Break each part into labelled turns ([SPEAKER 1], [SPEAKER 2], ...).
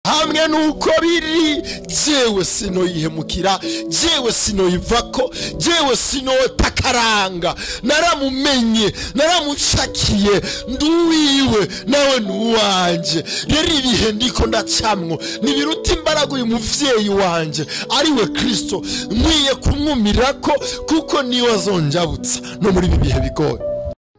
[SPEAKER 1] hamwe nuko biri jewe sinoyihemukira, jewe sinoyivako, jewe sinotakaranga. Naramumenye, naramucakiye, nduwiwe nawe nuwanje. Rero ibihe ndiko ndacamwo nibiruta imbaraga uyu muvyeyi wanje ariwe Kristo, nkwiye kumwumirako kuko niwe azonjabutsa no muri bibihe bigoye.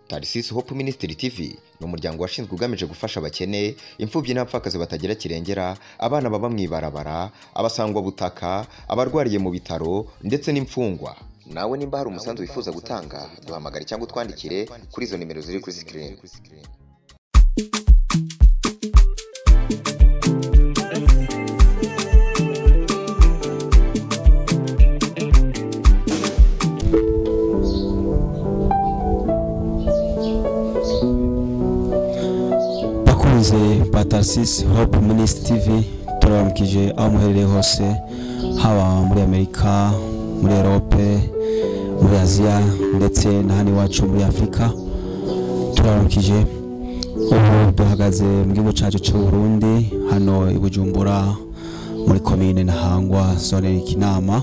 [SPEAKER 2] Tarsis Hope Ministry TV ni umuryango washinzwe ugamije gufasha abakene, imfubyi n'abapfakazi batagira kirengera, abana baba mwibarabara, abasangwa butaka, abarwariye mu bitaro ndetse n'imfungwa. Nawe nimba hari umusanzu wifuza gutanga, duhamagare cyangwa utwandikire kuri izo nimero ziri kuri screen.
[SPEAKER 3] Tarsis Hope Ministry TV turabamukije aho muherereye hose, haba muri Amerika, muri Europe, muri Aziya ndetse n'ahandi wacu muri Afrika. Turabamukije ubu duhagaze mu gihugu cyacu cy'u Burundi, hano i Bujumbura muri commune Ntahangwa, zone Kinama,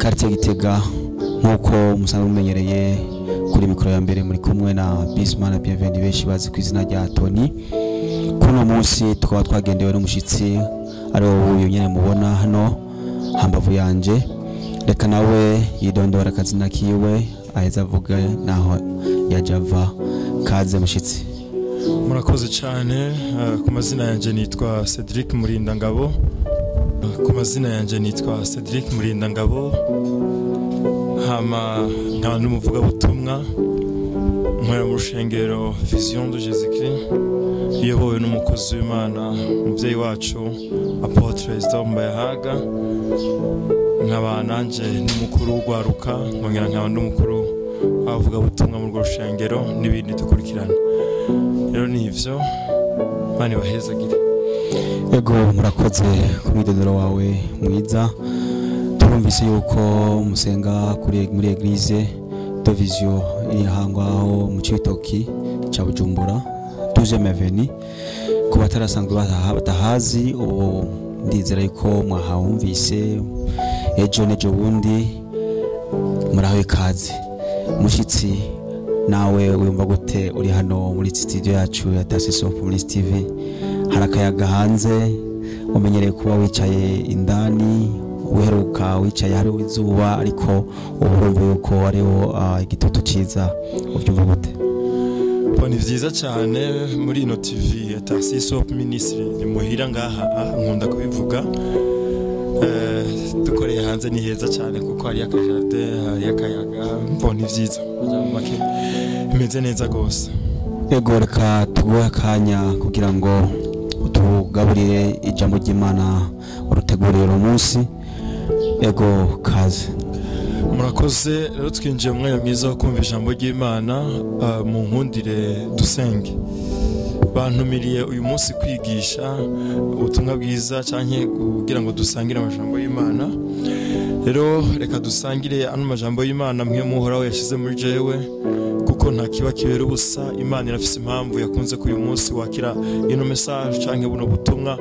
[SPEAKER 3] quartier Gitega. Nkuko musanzwe mumenyereye kuri mikoro ya mbere muri kumwe na Bisman Bienvenue benshi bazi ku izina rya Tony. Kuno munsi tukaba twagendewe n'umushitsi ari wowe uyu nyene mubona hano hambavu yanje. Reka nawe yidondora akazina kiwe aheza avuga naho yajava. Kaze mushitsi.
[SPEAKER 4] Murakoze cyane. Ku mazina yanje nitwa Cedric Murindangabo. Hama nkaba n'umuvuga butumwa nkorera mu rushengero Vision de Jésus-Christ, iyobowe n'umukozi w'Imana umuvyeyi wacu Apotre Zombayahaga. Nkaba nanje n'umukuru w'ugwaruka, nkongera nkaba n'umukuru avuga butumwa mu rushengero n'ibindi dukurikirana. Rero nivyo bani bahezagire.
[SPEAKER 3] Ego murakoze ku mwidondoro wawe mwiza. Turumvise yuko musenga muri Eglise de Vision iri hangwaho mu Cibitoki cya Bujumbura 12e Avenue. Ku batarasanzwe batahazi, ubu ndizera yuko mwahumvise ejo nejo bundi muraho ikaze. Mushitsi nawe wumva gute uri hano muri studio yacu ya Tarsis Hope Ministry TV? Harakayaga hanze, umenyereye kuba wicaye indani, uheruka wicaye hari izuba, ariko urumva yuko ariho igitutu ciza, uvyumva gute?
[SPEAKER 4] Ni vyiza cyane muri ino TV ya Tarsis Hope Ministry, ni muhira ngaha nkunda kubivuga. Dukoreye hanze ni heza cyane kuko hari akajardin, hari akayaga, ni vyiza make imeze neza gose.
[SPEAKER 3] Ego reka tuguhe akanya kugira ngo utugaburire ijambo ry'Imana urutegurire umunsi. Ego kaze.
[SPEAKER 4] Murakoze. Rero twinjiye mu mwanya mwiza wo kumva ijambo ry'Imana. Mu nkundire dusenge. Bantumiriye uyu munsi kwigisha ubutumwa bwiza cyane kugira ngo dusangire amajambo y'Imana. Rero reka dusangire ano majambo y'Imana mwe muhoraho yashize muri jewe, kuko nta kiba kibera ubusa. Imana irafise impamvu yakunze ku uyu munsi wakira ino message cyangwa buno butumwa.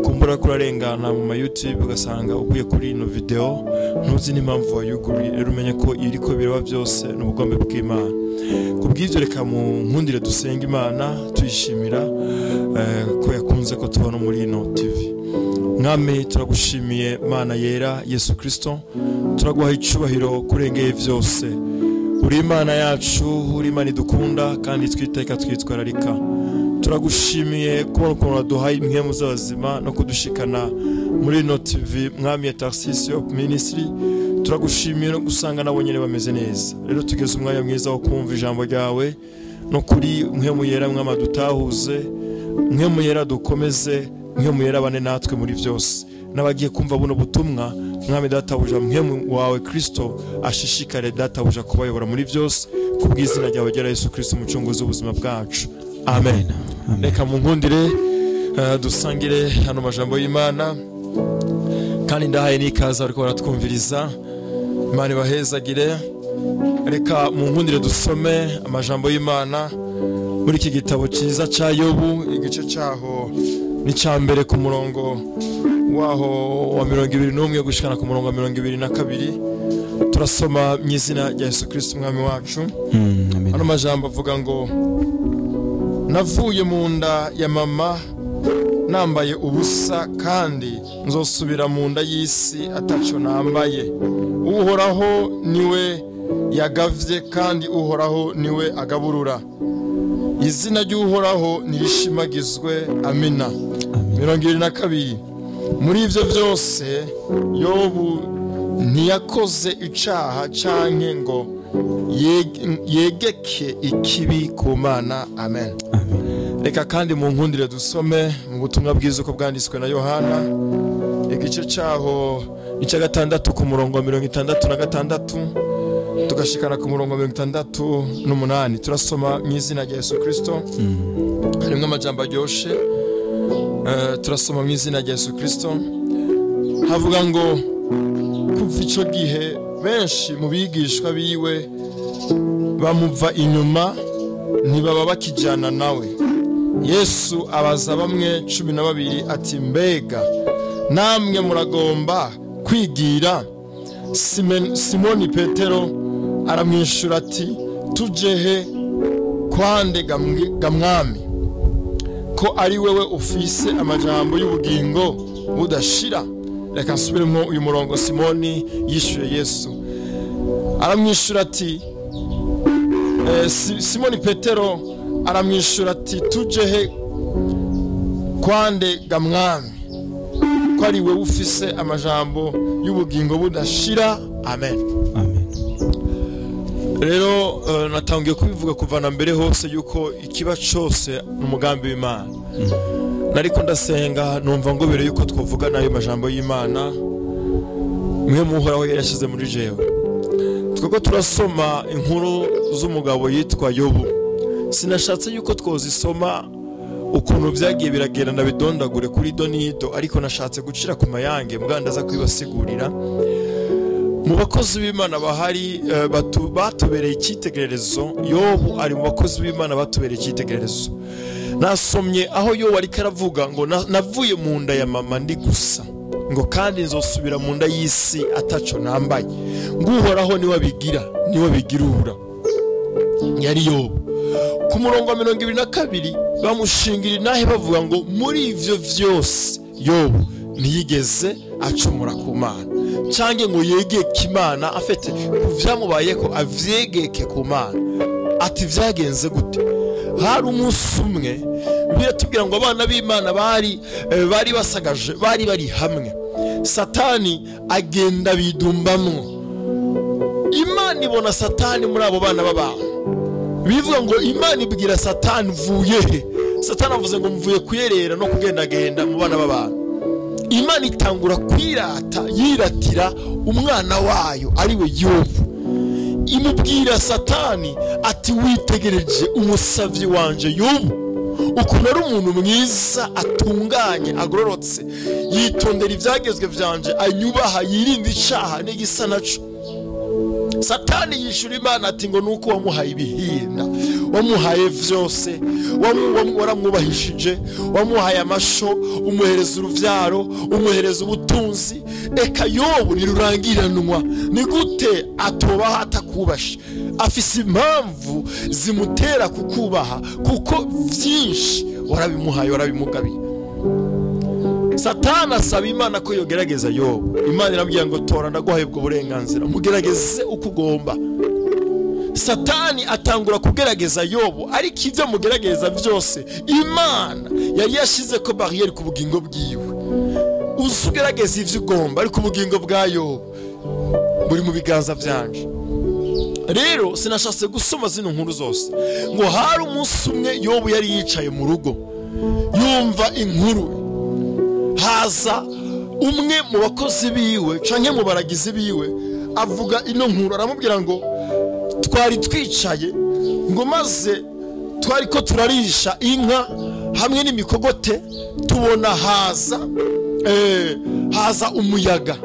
[SPEAKER 4] Kumbura kurarengana mu YouTube ugasanga uguye kuri ino video ntuzi n'impamvu wayuguriye. Rero umenye ko iriko biraba byose n'ubugombe bw'Imana. Kubw'ivyo reka mu nkundire dusenga Imana tuyishimira ko yakunze ko tubona muri ino TV. Mwami turagushimiye Mana yera Yesu Kristo, turaguha icubahiro kurengeye vyose. Uri Imana yacu, uri Imana idukunda kandi twiteka twitwararika. Turagushimiye kubona ukuntu duhaye impwemu z'abazima no kudushikana muri ino TV Mwami ya Tarsis Hope Ministry. Turagushimiye no gusanga nabo nyene bameze neza. Rero tugeze umwanya mwiza wo kumva ijambo ryawe, no kuri mpwemu yera Mwama dutahuze, mpwemu yera dukomeze, mpwemu yera bane natwe muri vyose. Nabagiye kumva buno butumwa Mwami databuja, mpwemu wawe Kristo ashishikare databuja kubayobora muri vyose, kubw'izina ryawe rya Yesu Kristo umucunguzi w'ubuzima bwacu. Amen. Reka mu nkundire dusangire hano majambo y'Imana, kandi ndahaye n'ikaza ariko baratwumviriza. Imana bahezagire. Reka mu nkundire dusome amajambo y'Imana muri iki gitabo cyiza cya Yobu, igice cyaho ni cyambere ku murongo waho wa 21 gushikana ku murongo wa 22 turasoma mu izina rya Yesu Kristo umwami wacu. Ano majambo avuga ngo navuye mu nda ya mama nambaye ubusa kandi nzosubira mu nda y'isi ataco nambaye. Uhoraho niwe yagavye kandi uhoraho niwe agaburura. Izina ry'uhoraho nirishimagizwe. Amina. 22. Muri ivyo byose Yobu ntiyakoze icaha canke ngo yegeke ikibi ku Mana. Amen. Reka kandi mu nkundire dusome mu butumwa bwiza uko bwanditswe na Yohana igice cyaho icya 6 ku murongo wa 66 tugashikana ku murongo wa 68. Turasoma mu izina rya Yesu Kristo. Harimo amajambo aryoshe. Turasoma mu izina rya Yesu Kristo. Havuga ngo kuva ico gihe benshi mu bigishwa biwe bamuva inyuma ntibaba bakijana nawe. Yesu abaza bamwe 12 ati mbega namwe muragomba kwigira? Simoni Petero aramwishura ati tujehe kwande gamwami ko ari wewe ufise amajambo y'ubugingo budashira. Reka nsubiremo uyu murongo. Simoni yishuye Yesu aramwishura ati Simoni Petero aramwishura ati tujehe kwande gamwami ko ari wewe ufise amajambo y'ubugingo budashira. Amen.
[SPEAKER 3] Amen.
[SPEAKER 4] Rero natangiye kubivuga kuvana mbere hose yuko ikiba cyose n'umugambi w'Imana. Nariko ndasenga numva ngo bere yuko twovuga nayo majambo y'Imana mwe muhoraho yarashize muri jewe. Twako turasoma inkuru z'umugabo yitwa Yobu. Sinashatse yuko twozisoma ukuntu byagiye biragera ndabidondagure kuri donido, ariko nashatse gucira ku mayange mwandaza kwibasigurira. Mu bakozi b'Imana bahari batubereye icyitegererezo. Yobu ari mu bakozi b'Imana batubereye icyitegererezo. Nasomye aho Yobu ari karavuga ngo navuye mu nda ya mama ndi gusa ngo kandi nzosubira mu nda y'isi ataco nambaye. Nguhoraho niwe bigirura. Yari Yobu. Ku murongo wa 22 bamushingira inahe bavuga ngo muri ivyo vyose Yobu ntiyigeze acumura ku Mana cange ngo yegeke Imana afite kuvyamubayeko avyegeke ku Mana. Ati vyagenze gute? Hari umunsi umwe biratubwira ngo abana b'Imana bari basagaje bari hamwe. Satani agenda bidumbamwo. Imana ibona Satani muri abo bana b'abantu. Bivuga ngo Imana ibwira Satani vuye he? Satani avuze ngo mvuye kuyerera no kugendagenda mu bana b'abantu. Imana itangura yiratira umwana wayo ari we Yobu. Imubwira Satani ati witegereje umusavyi wanje Yobu ukuntu ari umuntu mwiza atunganye agororotse yitondera ivyagezwe vyanje anyubaha yirinda icaha n'igisa naco. Satani yishura Imana ati ngo nuko wamuhaye ibihinda, wamuhaye vyose, waramwubahishije, wamuhaye amasho, umuhereza uruvyaro, umuhereza ubutunzi. Eka Yobu nirurangiranwa, ni gute atobaha atakubasha? Afise impamvu zimutera kukubaha kuko vyinshi warabimuhaye, warabimugabiye. Satani asaba Imana ko yogerageza Yobu. Imana irambwira ngo tora ndaguhaye ubwo burenganzira, mugerageze uko ugomba. Satani atangura kugerageza Yobu, ariko ivyo mugerageza vyose Imana yari yashize ko barriere ku bugingo bwiwe. Usugerageza ivyo ugomba, ariko ubugingo bwa Yobu buri mu biganza vyanje. Rero sinashatse gusoma zino nkuru zose. Ngo hari umunsi umwe Yobu yari yicaye mu rugo yumva inkuru. Haza umwe mu bakozi biwe canke mu baragizi biwe avuga ino nkuru, aramubwira ngo twari twicaye ngo maze twari ko turarisha inka hamwe n'imikogote tubona haza umuyaga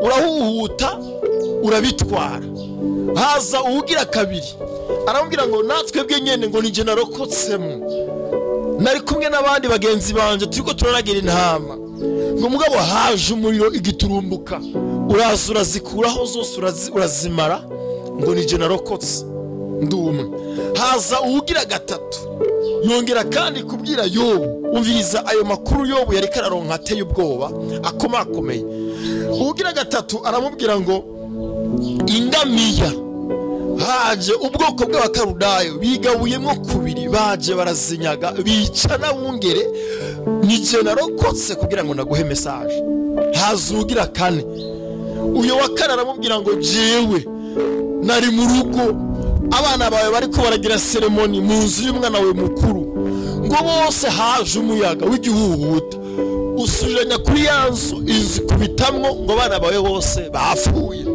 [SPEAKER 4] urahuhuta urabitwara. Haza uwugira kabiri aramubwira ngo natwe bwe nyene ngo nije narokotsemo.
[SPEAKER 1] nari kumwe n'abandi bagenzi banje turiko turaragira intama ngo mugabo haje umuriro igiturumbuka uraza urazikuraho zose urazimara ngo nije narokotse ndumwe haza uwugira gatatu yongera kandi kubwira Yobu umviriza ayo makuru Yobu yari kararonka ateye ubwoba akomakomeye uwugira gatatu aramubwira ngo ingamiya haje ubwoko bw'abakarudayo bigabuyemo kubiri baje barazinyaga bica n'abungere nije narokotse kugira ngo naguhe message hazugira kane uyo wakana aramubwira ngo jewe nari mu rugo abana bawe bariko baragira ceremony mu nzu y'umwana we mukuru ngo bose haje umuyaga w'igihuhuta usujanya kuri yanzu inzu kubitamwo ngo abana bawe bose bapfuye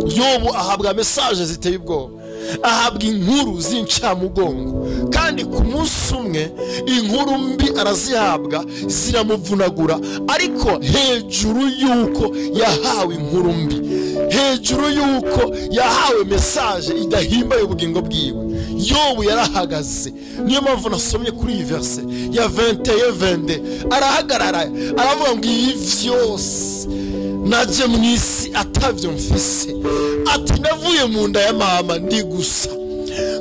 [SPEAKER 1] Yobu ahabwa message ziteye ubwoba ahabwa inkuru z'incamugongo kandi ku munsi umwe inkuru mbi arazihabwa ziramuvunagura ariko hejuru yuko yahawe inkuru mbi hejuru yuko yahawe message idahimbaye ubugingo bwiwe Yobu yarahagaze niyo mpamvu nasomye kuri iyi verse ya 21-22 arahagarara aravuga ngo ibi vyose naje mwisi atavyo mfise ati navuye mu nda ya mama ndi gusa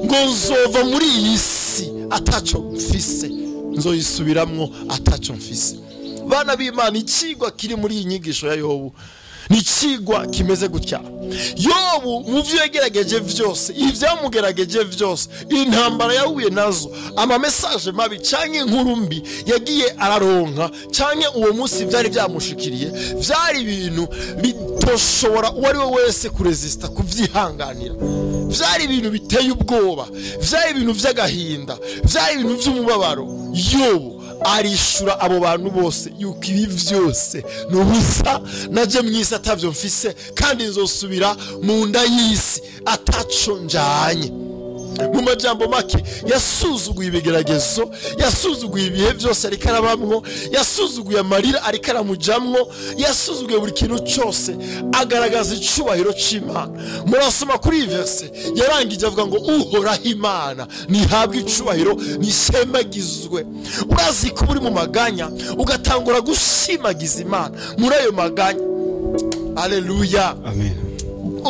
[SPEAKER 1] ngo nzova muri iyi si ataco mfise nzoyisubiramwo ataco mfise bana b'Imana icigwa kiri muri iyi nyigisho ya Yobu ni cigwa kimeze gutya Yobu muvyo yagerageje vyose ivyamugerageje vyose intambara yahuye nazo ama message mabi canke inkuru mbi yagiye araronka canke uwo munsi vyari vyamushikiriye vyari ibintu bitoshobora uwari we wese kuresista kuvyihanganira vyari ibintu biteye ubwoba vyari ibintu vy'agahinda vyari ibintu vy'umubabaro Yobu arishura abo bantu bose yuko ibi vyose nubusa naje mwisi atavyo mfise kandi nzosubira mu nda y'isi ataco njanye mu majambo make yasuzuguye ibigeragezo yasuzuguye ibihe byose ariko arabamwo yasuzuguye amarira ariko aramujamwo yasuzuguye buri kintu cyose agaragaza icubahiro c'Imana murasoma kuri iyi verse yarangije avuga ngo uhoraho Imana nihabwe icubahiro nishemagizwe urazi ko uri mu maganya ugatangura gushimagiza Imana muri ayo maganya Haleluya
[SPEAKER 3] Amen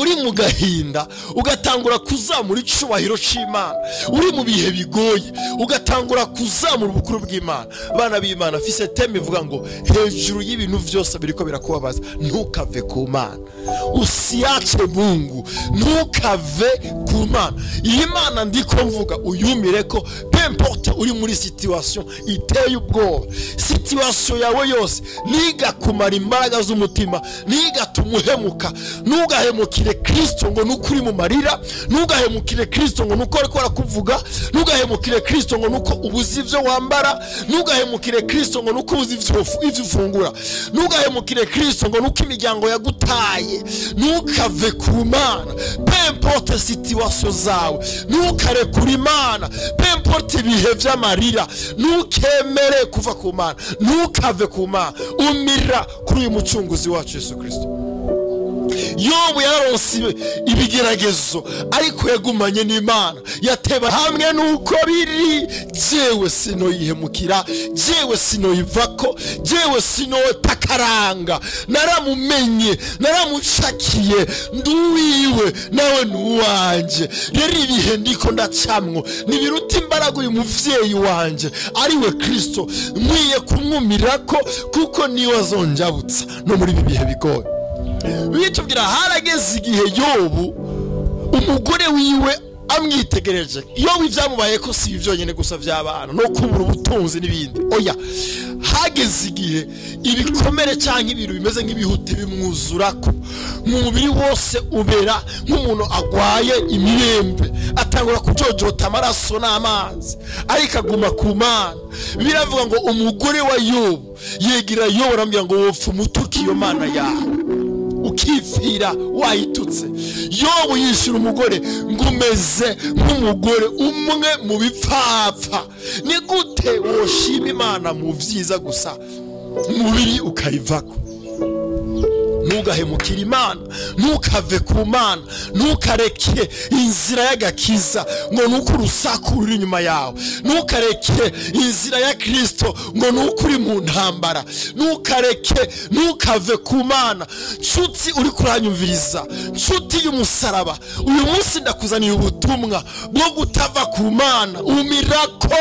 [SPEAKER 1] uri mu gahinda ugatangura kuzamura icubahiro c'Imana uri mu bihe bigoye ugatangura kuzamura ubukuru bw'Imana bana b'Imana afise teme ivuga ngo hejuru y'ibintu vyose biriko birakubabaza ntukave ku Mana usiache Mungu ntukave ku Mana Imana ndiko mvuga uyumireko pemporte uri muri situation iteye ubwoba situation yawe yose niga kumara imbaraga z'umutima niga tumuhemuka nugahemuka Kristo ngo nukuri mu marira ntugahemukire Kristo ngo nuko ariko arakuvuga ntugahemukire Kristo ngo nuko ubuzi ivyo wambara ntugahemukire Kristo ngo nuko ubuzi ivyo ufungura ntugahemukire Kristo ngo nuko imiryango yagutaye ntukave ku Mana pemporte situation zawe ntukare kuri Imana pemporte ibihe vy'amarira ntukemere kuva ku Mana ntukave ku Mana umira kuri uyu mucunguzi wacu Yesu Kristo Yobu yararonse ibigeragezo ariko yagumanye n'Imana yateba hamwe nuko biri jewe sinoyihemukira jewe sinoyivako jewe sinotakaranga naramumenye naramucakiye nduwiwe nawe nuwanje rero ibihe ndiko ndacamwo nibiruta imbaraga uyu muvyeyi wanje ariwe Kristo nkwiye kumwumirako kuko niwe azonjabutsa no muri ibi bihe bigoye bitubwira harageze igihe Yobu umugore wiwe amwitegereje Yobu ivyamubaye ko si ivyonyene gusa vy'abana no kubura ubutunzi n'ibindi oya hageze igihe ibikomere canke ibintu bimeze nk'ibihute bimwuzurako mu mubiri wose ubera nk'umuntu agwaye imirembe atangura kujojota amaraso n'amazi ariko aguma ku Mana biravuga ngo umugore wa Yobu yegira Yobu arambwira ngo wopfa umutuki iyo Mana yawe ukifira wahitutse Yobu yishura umugore ngumeze nk'umugore umwe mu bipfapfa ni gute woshima Imana mu vyiza gusa umubiri ukayivako ntugahemukire Imana, ntukave ku Mana, ntukareke inzira y'agakiza ngo nuko urusaku ruri inyuma yawe, ntukareke inzira ya Kristo ngo nuko uri mu ntambara, ntukave ku Mana. Nshuti uri kuranyumviriza, nshuti y'umusaraba, uyu munsi ndakuzaniye ubutumwa bwo gutava ku Mana. Umirako,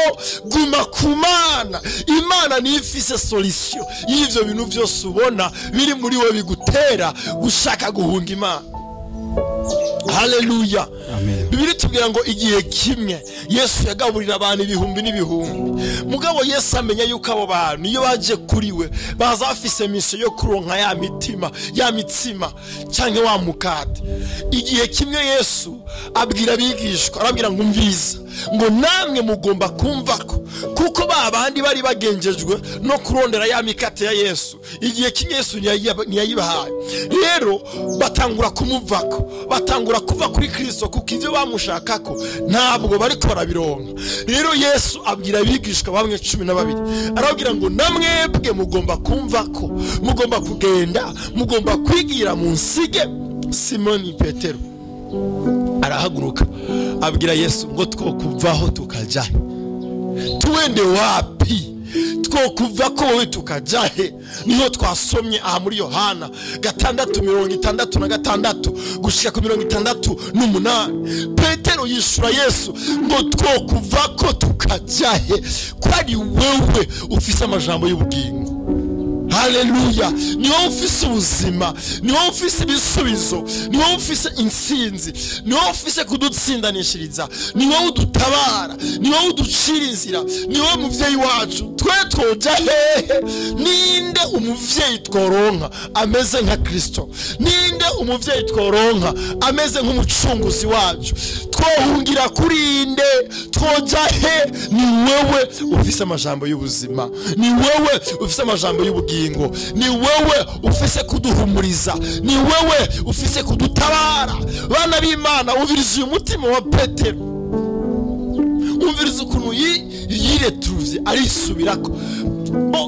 [SPEAKER 1] guma ku Mana. Imana niyo ifise solution y'ivyo bintu byose ubona biri muri we bigutera gushaka guhunga Imana. Haleluya. Bibiri tubwira ngo igihe kimwe Yesu yagaburira abantu ibihumbi n'ibihumbi. Mugabo Yesu amenya yuko abo bantu iyo baje kuri we baza bafise mission yo kuronka ya mitsima cyangwa wa mukate. Igihe kimwe Yesu abwira abigishwa, arabwira ngo umviza, ngo namwe mugomba kumva ko kuko babandi bari bagengejwe no kurondera ya mikate ya Yesu. Igihe kimwe Yesu ntiyayibahaye, rero batangura kumuvako, batangura kuva kuri Kristo kuko ivyo bamushakako ntabwo bariko barabironka. Rero Yesu abwira abigishwa bamwe 12, arabwira ngo namwebwe mugomba kumva ko mugomba kugenda, mugomba kwigira mu nsige. Simoni Petero arahaguruka abwira Yesu ngo twokuvaho tukajahe, tuwende wapi? Twokuva ko wowe tukajahe? Niho twasomye aha muri Yohana 6:66 gushika ku 68. Petero yishura Yesu ngo twokuva ko tukajahe, kwari wewe ufise amajambo y'ubugingo. Haleluya. Ni wowe ufise ubuzima, ni wowe ufise ibisubizo, ni wowe ufise insinzi, ni wowe ufise kudutsindanishiriza, ni wowe udutabara, ni wowe uducira inzira, ni wowe muvyeyi wacu. Twe twoja hehe? Ninde umuvyeyi tworonka ameze nka Kristo? Ninde umuvyeyi tworonka ameze nk'umucunguzi wacu? Twohungira kuri inde? Twoja he? Ni wewe ufise amajambo y'ubuzima, ni wewe ufise amajambo y'ubugingo, ni wewe ufise kuduhumuriza, ni wewe ufise kudutabara. Bana b'Imana, umviriza umutima wa Petero, umviriza ukuntu yiretruve arisubirako.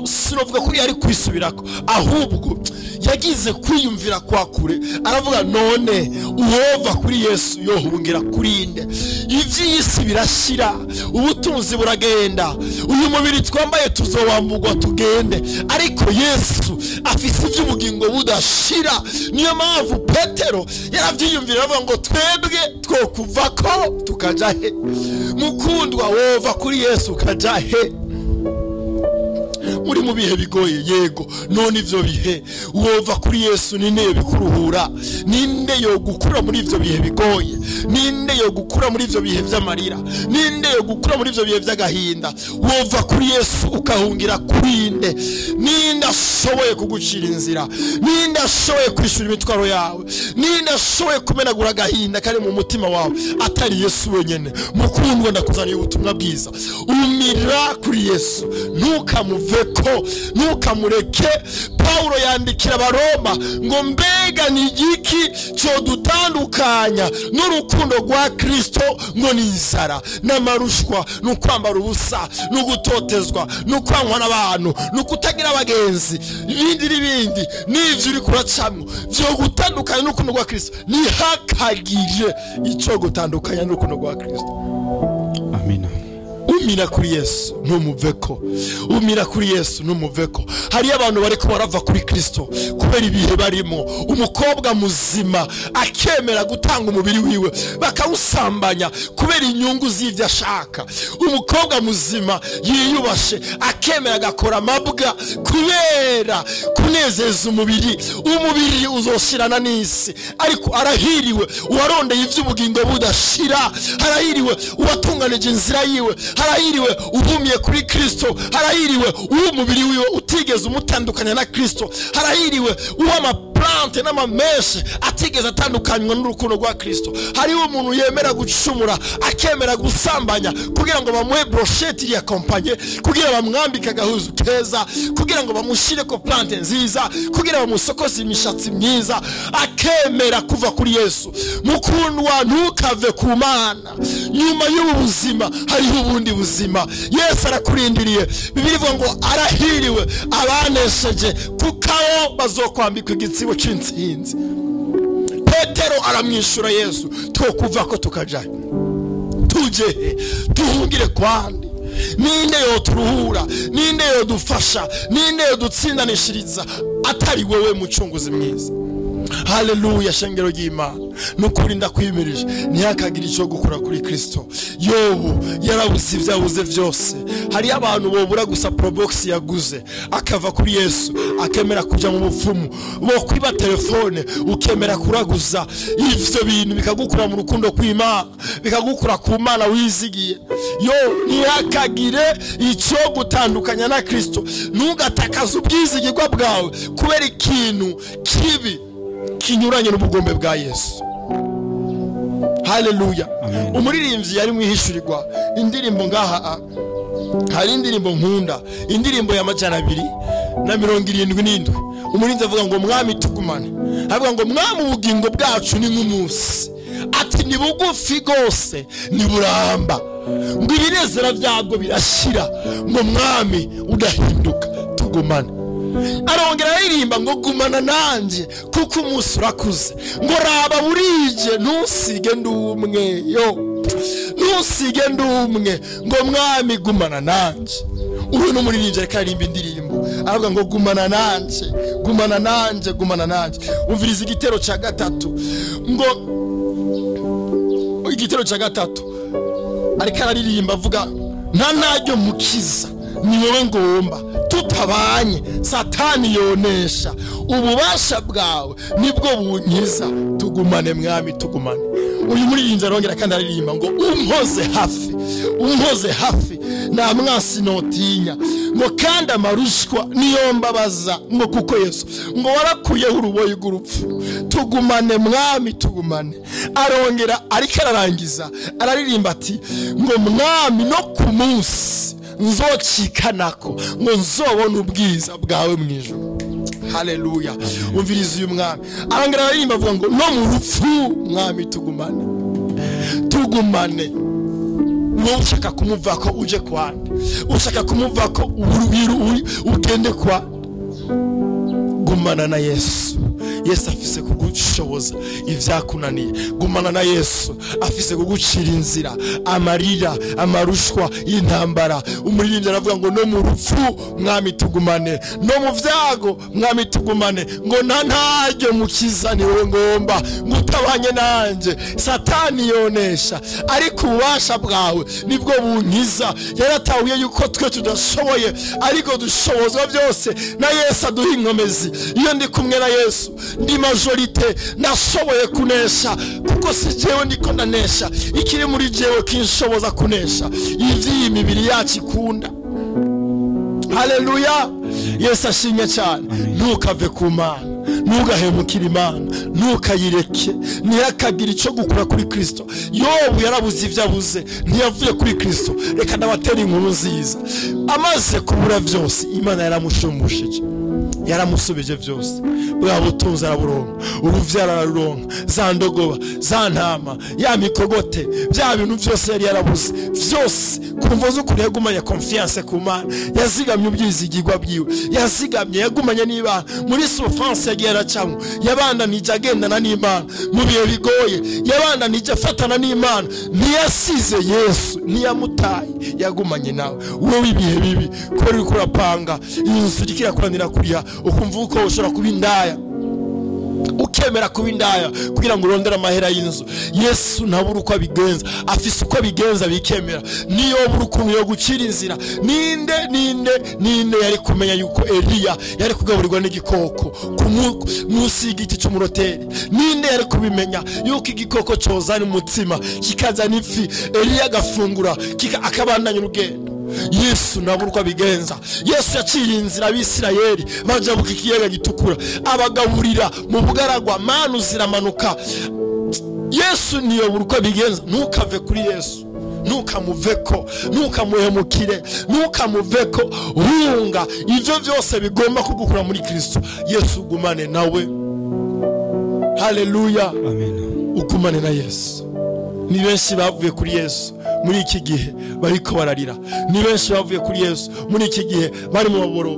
[SPEAKER 1] Sinovuga ko yari kwisubirako, ahubwo yagize kwiyumvira kwa kure. Aravuga none uwova kuri Yesu yohungira kuri inde? Ivy'isi birashira, ubutunzi buragenda, uyu mubiri twambaye tuzowambugwa tugende, ariko Yesu afise iby'ubugingo budashira. Niyo mpamvu Petero yaravyiyumvira avuga ngo twebwe twokuvako tukajahe? Mukundwa, wova kuri Yesu ukajahe? Uri mu bihe bigoye, yego, none ivyo bihe wova kuri Yesu ninde yo bikuruhura? Ninde yo gukura muri ivyo bihe bigoye? Ninde yo gukura muri ivyo bihe vy'amarira? Ninde yo gukura muri ivyo bihe vy'agahinda? Wova kuri Yesu ukahungira kuri inde? Ninde ashoboye kugucira inzira? Ninde ashoboye kwishura imitwaro yawe? Ninde ashoboye kumenagura agahinda kari mu mutima wawe atari Yesu wenyene? Mukundwa, ndakuzaniye ubutumwa bwiza. Umira kuri Yesu, ntukamuveko, ntukamureke. Paulo yandikira Abaroma ngo mbega ni igiki cyo dutandukanya n'urukundo rwa Kristo? Ngo ni inzara n'amarushwa, n'ukwambara ubusa, n'ugutotezwa, n'ukwankwa n'abantu, n'ukutagira abagenzi, ibindi n'ivyo uri kuracamwo byo gutandukanya n'urukundo rwa Kristo. Ntihakagire icyo gutandukanya n'urukundo rwa Kristo.
[SPEAKER 3] Amina.
[SPEAKER 1] Umira kuri Yesu numuveko, umira kuri Yesu numuveko. Hari abantu bariko barava kuri Kristo kubera ibihe barimo. Umukobwa muzima akemera gutanga umubiri wiwe bakawusambanya kubera inyungu z'ivyo ashaka. Umukobwa muzima yiyubashe akemera gakora amabwa kubera kunezeza umubiri. Umubiri uzoshirana n'isi, ariko arahiriwe uwarondeye ivy'ubugingo budashira. Harahiriwe uwatunganije inzira yiwe, harahiriwe uhumiye kuri Kristo, harahiriwe umubiri wiwe utigeze umutandukanya na Kristo, harahiriwe uw'amaplante n'amameshe atigeze atandukanywa n'urukundo rwa Kristo. Hariho umuntu yemera gucumura akemera gusambanya kugira ngo bamuhe brochette ya compagnie, kugira bamwambike agahuzu keza, kugira ngo bamushire ko plante nziza, kugira bamusokoze imishatsi myiza, akemera kuva kuri Yesu. Mukundwa, ntukave ku Mana. Nyuma y'ubuzima hariho ubundi buzima. Yesu arakurindiriye. Bibiliya ivuga ngo arahiriwe abanesheje kuko gushikaho bazokwambikwa igitsibo c'intsinzi. Petero aramwishura Yesu, twokuva ko tukajayo tuje tuhungire kwandi? Ninde yoturuhura? Ninde yodufasha? Ninde yodutsindanishiriza atari wewe mucunguzi mwiza? Haleluya shengero ry'Imana. Nukuri ndakwimirije ntihakagira icyo gukora kuri Kristo. Yobu yarabuze ibyabuze byose. Hari abantu bobura gusa probox yaguze akava kuri Yesu akemera kuja mu bupfumu, bo kwiba telefone ukemera kuraguza. Ivyo bintu bikagukura mu rukundo kw'Imana, bikagukura ku Mana wizigiye. Yo ntihakagire icyo gutandukanya na Kristo. Ntugatakaze ubwizigirwa bwawe kubera ikintu kibi kinyuranye n'ubugombe bwa Yesu. Haleluya. Umuririmbyi yari mwihishurirwa indirimbo ngaha, hari indirimbo nkunda, indirimbo ya 277. Umurinzi avuga ngo mwami tugumane, avuga ngo mwami ubugingo bwacu ni nk'umunsi, ati ni bugufi gose ni buramba, ngo ibinezera byabwo birashira, ngo mwami udahinduka tugumane. Arongera aririmba ngo gumana nanje kuko umunsi urakuze, ngo raba burije ntusige ndumwe, yo ntusige ndumwe, ngo mwami gumana nanje. Uyu n'umuririmbyi ariko aririmba indirimbo avuga ngo gumana nanje, gumana nanje, gumana nanje. Umviriza igitero ca gatatu, ngo igitero ca gatatu ariko araririmba avuga nta naryo mukiza ni wowe ngomba, tutabanye satani yonesha, ububasha bwawe nibwo bunkiza, tugumane mwami tugumane. Uyu muririmbyi arongera kandi aririmba ngo umpoze hafi, umpoze hafi na mwasi notinya, ngo kandi amarushwa niyo mbabaza, ngo kuko Yesu ngo warakuyeho uruboyi rw'urupfu, tugumane mwami tugumane. Arongera ariko ararangiza araririmba ati ngo mwami no ku munsi nzocikanako, ngo nzobona ubwiza bwawe mwijuru. Haleluya. Umviriza uyu mwami arongera aririmba avuga ngo no mu rupfu mwami tugumane, tugumane. Wowe ushaka kumuvako uje kwande, ushaka kumuvako ugende kwa, gumana na Yesu. Yesu afise kugushoboza ivyakunaniye. Gumana na Yesu afise kugucira inzira, amarira, amarushwa y'intambara. Umuririmbyi aravuga ngo no mu rupfu mwami tugumane, no mu vyago mwami tugumane, ngo ntaryo mukiza ni wowe ngomba, ngo utabanye nanje satani yonesha, ariko ububasha bwawe nibwo bunkiza. Yaratahuye yuko twe tudashoboye ariko dushobozwa byose na Yesu aduha inkomezi. Iyo ndi kumwe na Yesu ndi majorite, nashoboye kunesha, kuko si jewe ndiko ndanesha, ikiri muri jewe kinshoboza kunesha ivyi imibiri yacu ikunda. Haleluya. Yesu ashimye cyane. Ntukave ku Mana, ntugahemukire Imana, ntukayireke, ntihakagira icyo gukura kuri Kristo. Yobu yarabuze ibyo abuze, ntiyavuye kuri Kristo. Reka ndabatera inkuru nziza, amaze kubura byose Imana yaramushumbishije, yaramusubije byose. Bwa butunzi araburonka, uruvyaro araruronka, za ndogoba, za ntama, ya mikogote, bya bintu byose yari yarabuze byose. Kumva zo kuri yagumanye confiance ku Mana, yazigamye ubyizigirwa byiwe, yazigamye yagumanye n'Imana muri souffrance yagiye aracamo, yabandanije agendana n'Imana mu bihe bigoye, yabandanije afatana n'Imana, ntiyasize Yesu, ntiyamutaye, yagumanye nawe. Wowe ibihe bibi ko uri kurapanga inzu ikirakuranira kuriya, ukumva uko ushobora kuba indaya, ukemera kuba indaya kugira ngo urondere amahera y'inzu. Yesu ntabura uko abigenza, afise uko abigenza bikemera. Niyo buri ukuntu yo gucira inzira. Ninde yari kumenya yuko Eliya yari kugaburirwa n'igikoko munsi y'igiti cy'umuroteri? Ninde yari kubimenya yuko igikoko cozana umutsima kikazana ifi, Eliya agafungura akabandanya urugendo? Yesu ntabura uko abigenza. Yesu yaciye inzira abisirayeli baja buka ikiyaga gitukura, abagaburira mu bugaragwa, manu ziramanuka. Yesu niyo buri uko abigenza. Ntukave kuri Yesu, ntukamuveko, ntukamuhemukire, ntukamuveko. Hunga ivyo byose bigomba kugukura muri Kristo. Yesu ugumane nawe. Haleluya.
[SPEAKER 3] Amen.
[SPEAKER 1] Ugumane na Yesu. Ni benshi bavuye kuri Yesu muri iki gihe bariko bararira, ni benshi bavuye kuri Yesu muri iki gihe bari mu maboro.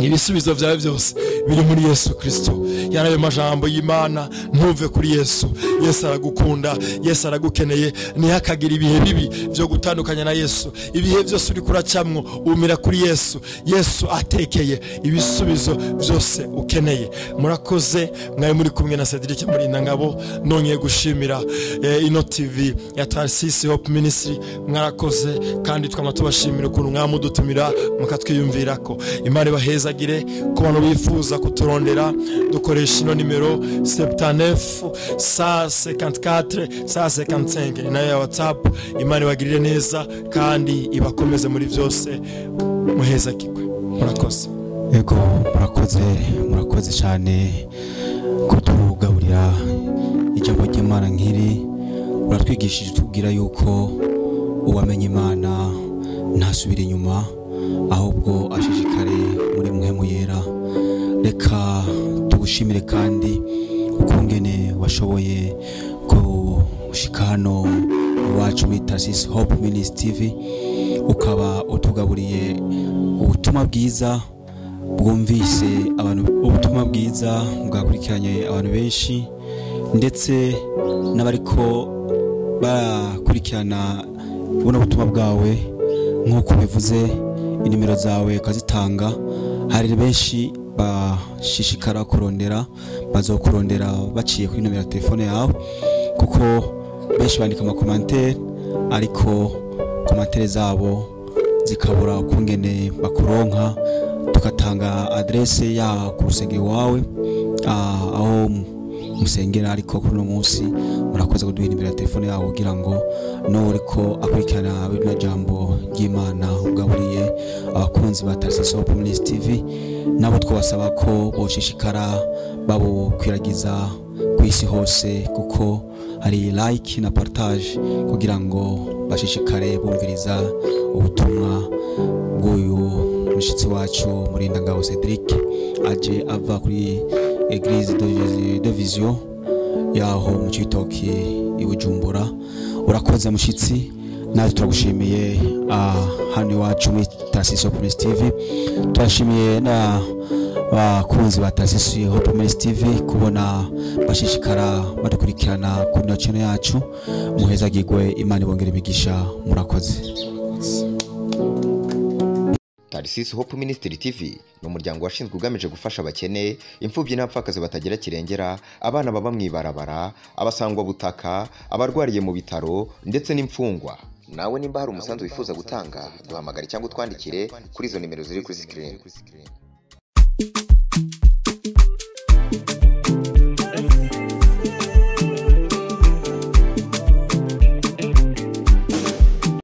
[SPEAKER 4] ibisubizo byawe byose biri muri Yesu Kristo. Yarabe majambo y'Imana, ntuve kuri Yesu. Yesu aragukunda, Yesu aragukeneye. Ntihakagira ibihe bibi byo gutandukanya na Yesu. Ibihe byose uri kuracamwo umira kuri Yesu. Yesu atekeye ibisubizo byose ukeneye. Murakoze, mwari muri kumwe na Cedric Murindangabo. Nongeye gushimira ino TV ya Tarsis Hope Ministry. Mwarakoze kandi twamatubashimira ukuntu mwamudutumira mukatwiyumvirako. Imana ibahezagire. Ku bantu bifuza kuturondera dukoresha ino nimero 79 154 155 ni nayo ya WhatsApp. Imana ibagirire neza kandi ibakomeze muri byose. Muhezagirwe. Murakoze.
[SPEAKER 3] Yego, murakoze cyane kutugaburira ijambo ry'Imana nk'iri. Uratwigishije tubwira yuko uwamenye Imana ntasubira inyuma, ahubwo ashishikare muri muhemu yera. Reka tugushimire kandi ukungene washoboye gushika hano iwacu muri Tarsis Hope Ministry TV, ukaba utugaburiye ubutumwa bwiza bwumvise abantu, ubutumwa bwiza bwakurikiranye abantu benshi, ndetse n'abariko bakurikirana buno butumwa bwawe nk'uko bivuze. Inimero zawe kazitanga, hari benshi bashishikara kurondera, bazokurondera baciye kuri nomero ya telefone yawe, kuko benshi bandika amakomantere ariko komantere zabo zikabura ukungene bakuronka. Tukatanga adresse ya ku rusengero wawe aho musengera, ariko kuri no munsi murakoze kuduha nimero ya telefone yawe kugira ngo no uriko akurikirana bino jambo ry'Imana ugaburiye abakunzi ba Tarsis Hope Ministry TV. Nabo twabasaba ko boshishikara babo kwiragiza ku isi hose, kuko hari like na partage kugira ngo bashishikare bumviriza ubutumwa bw'uyu mushitsi wacu Murindangabo Cedric aje ava kuri Eglise de Vision yaho mu Cibitoke i Bujumbura. Urakoze mushitsi, nawe turagushimiye hano iwacu muri Tarsis Hope Ministry TV. Turashimiye na bakunzi ba Tarsis Hope Ministry TV kubona bashishikara badukurikirana kuri channel yacu. Muhezagirwe, Imana ibongere imigisha. Murakoze.
[SPEAKER 2] Tarsis Hope Ministry TV ni umuryango washinzwe ugamije gufasha abakene, imfubyi n'abapfakazi batagira kirengera, abana baba mwibarabara, abasangwa butaka, abarwariye mu bitaro ndetse n'imfungwa. Nawe nimba hari umusanzu wifuza gutanga, duhamagare cyangwa utwandikire kuri izo nimero ziri kuri screen.